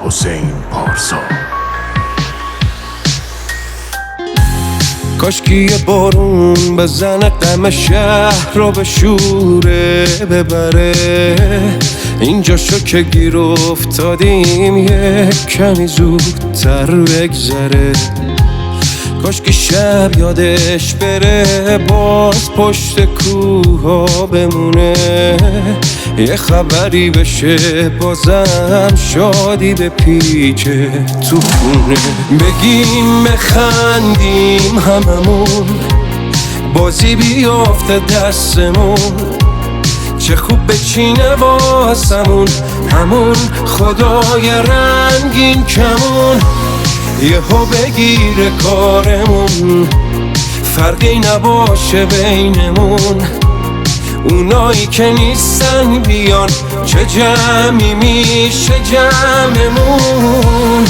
حسین پارسا. کاشکی یه بارون بزنه غم شهر رو به شوره ببره، اینجا شو که گیر افتادیم یه کمی زودتر بگذره. کاشکی شب یادش بره باز پشت کوها بمونه، یه خبری بشه بازم شادی به پیچه تو خونه. بگیم بخندیم هممون، بازی بیافته دستمون، چه خوب بچینه واسمون همون خدای رنگین کمون. یهو بگیره کارمون، فرقی نباشه بینمون، اونایی که نیستن بیان چه جمعی میشه جمعمون.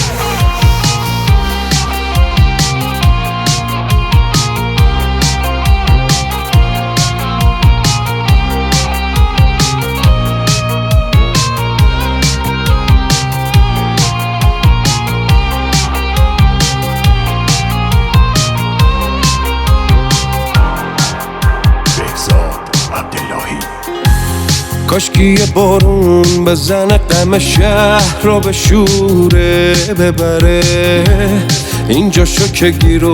کاشکی یه بارون بزنه غم شهر رو به شوره ببره، اینجا شو که گیر